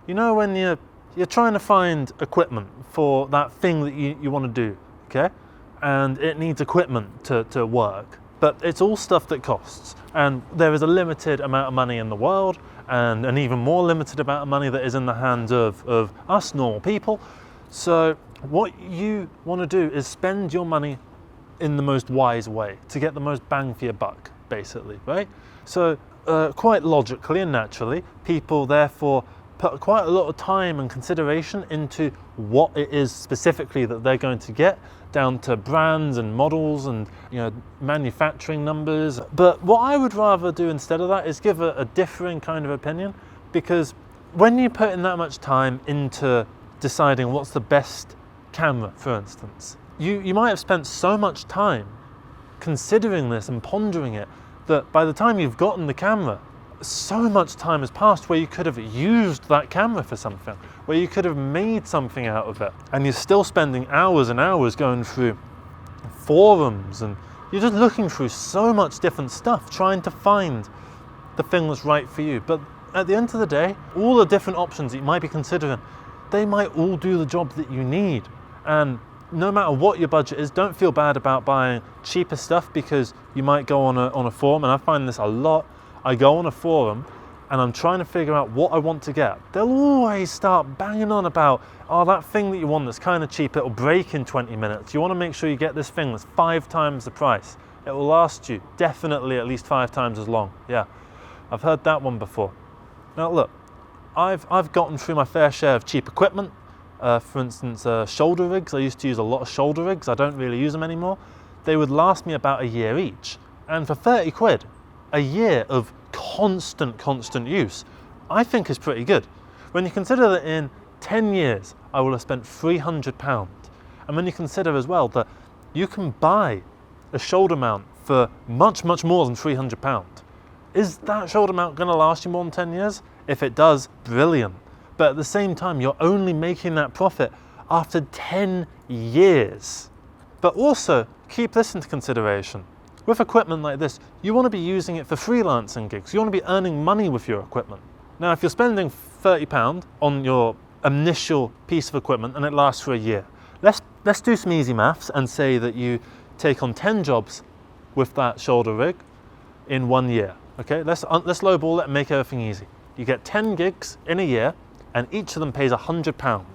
You know when you're trying to find equipment for that thing that you want to do, okay? And it needs equipment to work, but it's all stuff that costs. And there is a limited amount of money in the world, and an even more limited amount of money that is in the hands of us normal people. So what you want to do is spend your money in the most wise way to get the most bang for your buck, basically, right? So quite logically and naturally, people therefore put quite a lot of time and consideration into what it is specifically that they're going to get, down to brands and models and manufacturing numbers. But what I would rather do instead of that is give a differing kind of opinion, because when you put in that much time into deciding what's the best camera, for instance, you might have spent so much time considering this and pondering it that by the time you've gotten the camera, so much time has passed where you could have used that camera for something, where you could have made something out of it, and you're still spending hours and hours going through forums, and you're just looking through so much different stuff trying to find the thing that's right for you. But at the end of the day, all the different options that you might be considering, they might all do the job that you need. And no matter what your budget is, don't feel bad about buying cheaper stuff, because you might go on a forum, and I find this a lot. I go on a forum and I'm trying to figure out what I want to get. They'll always start banging on about, oh, that thing that you want that's kind of cheap, it'll break in 20 minutes. You want to make sure you get this thing that's 5 times the price. It will last you definitely at least 5 times as long. Yeah, I've heard that one before. Now look, I've gotten through my fair share of cheap equipment. For instance, shoulder rigs. I used to use a lot of shoulder rigs. I don't really use them anymore. They would last me about a year each. And for 30 quid, a year of constant use, I think is pretty good. When you consider that in 10 years, I will have spent £300. And when you consider as well that you can buy a shoulder mount for much more than £300, is that shoulder mount going to last you more than 10 years? If it does, brilliant. But at the same time, you're only making that profit after 10 years. But also, keep this into consideration. With equipment like this, you want to be using it for freelancing gigs. You want to be earning money with your equipment. Now, if you're spending £30 on your initial piece of equipment and it lasts for a year, let's do some easy maths and say that you take on 10 jobs with that shoulder rig in 1 year. Okay, let's lowball it and make everything easy. You get 10 gigs in a year, and each of them pays £100.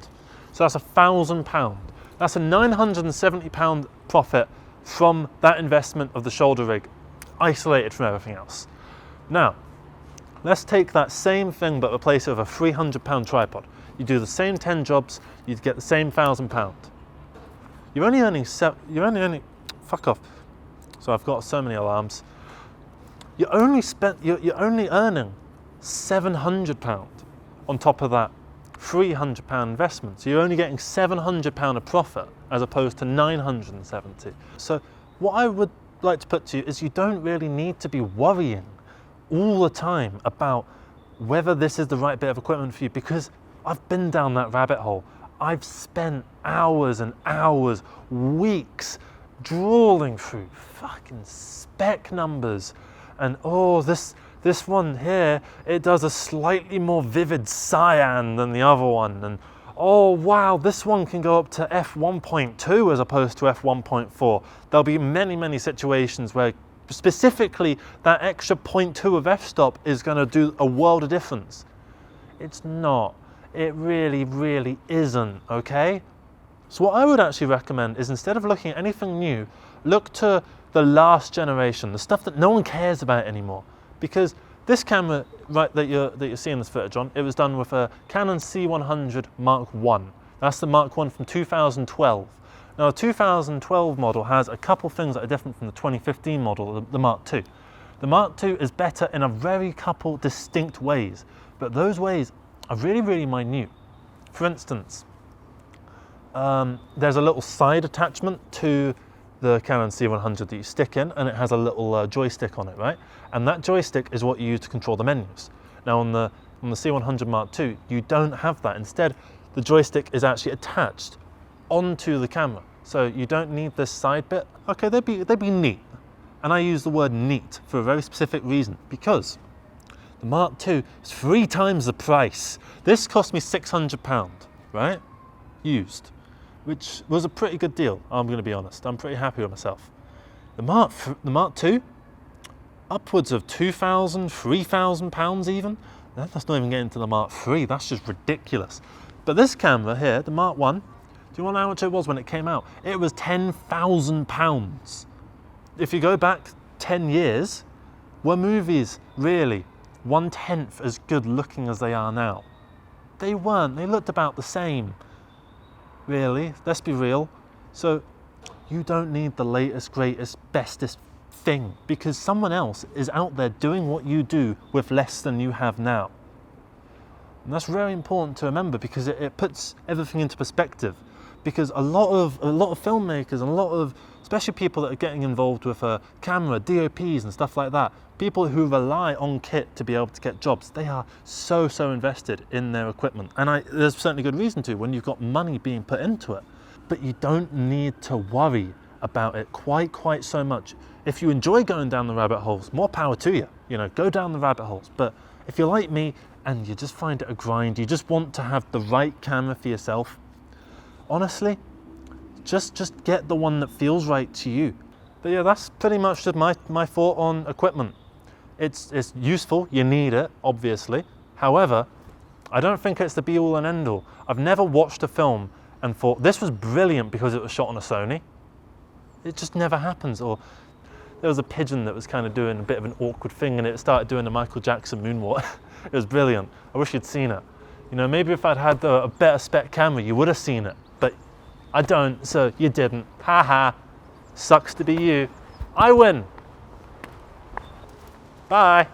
So that's £1,000. That's a £970 profit from that investment of the shoulder rig, isolated from everything else. Now, let's take that same thing but replace it with a £300 tripod. You do the same 10 jobs, you'd get the same £1,000. You're only earning fuck off. So I've got so many alarms. You're only earning £700 on top of that £300 investment. So you're only getting £700 of profit as opposed to 970. So what I would like to put to you is you don't really need to be worrying all the time about whether this is the right bit of equipment for you, because I've been down that rabbit hole. I've spent hours and hours, weeks, trawling through fucking spec numbers and this one here, it does a slightly more vivid cyan than the other one, and oh wow, this one can go up to f1.2 as opposed to f1.4. There'll be many situations where specifically that extra 0.2 of f-stop is going to do a world of difference. It's not. It really isn't, okay? So what I would actually recommend is, instead of looking at anything new, look to the last generation, the stuff that no one cares about anymore. Because this camera, right, that you're seeing this footage on, it was done with a Canon C100 Mark I. That's the Mark I from 2012. Now, the 2012 model has a couple things that are different from the 2015 model, the Mark II. The Mark II is better in a very couple distinct ways, but those ways are really minute. For instance, there's a little side attachment to the Canon C100 that you stick in, and it has a little joystick on it, right? And that joystick is what you use to control the menus. Now on the C100 Mark II, you don't have that. Instead, the joystick is actually attached onto the camera. So you don't need this side bit. Okay, they'd be neat. And I use the word neat for a very specific reason, because The Mark II is 3 times the price. This cost me £600, right? Used, which was a pretty good deal, I'm going to be honest. I'm pretty happy with myself. The Mark II, upwards of £2,000, £3,000 even. That's not even getting to the Mark III, that's just ridiculous. But this camera here, the Mark I, do you want to know how much it was when it came out? It was £10,000. If you go back 10 years, were movies really 1/10 as good looking as they are now? They weren't, they looked about the same. Really, let's be real. So you don't need the latest, greatest, bestest thing because someone else is out there doing what you do with less than you have now. And that's very important to remember because it puts everything into perspective. Because a lot of filmmakers and a lot of, especially people that are getting involved with camera, DOPs and stuff like that, people who rely on kit to be able to get jobs, they are so invested in their equipment. And there's certainly good reason to when you've got money being put into it. But you don't need to worry about it quite so much. If you enjoy going down the rabbit holes, more power to you. You know, go down the rabbit holes. But if you're like me and you just find it a grind, you just want to have the right camera for yourself, honestly, just get the one that feels right to you. But yeah, that's pretty much just my thought on equipment. It's useful, you need it, obviously. However, I don't think it's the be all and end all. I've never watched a film and thought, this was brilliant because it was shot on a Sony. It just never happens. Or there was a pigeon that was kind of doing a bit of an awkward thing and it started doing the Michael Jackson moonwalk. It was brilliant. I wish you'd seen it. You know, maybe if I'd had a better spec camera, you would have seen it. But I don't, so you didn't. Haha. Sucks to be you. I win. Bye.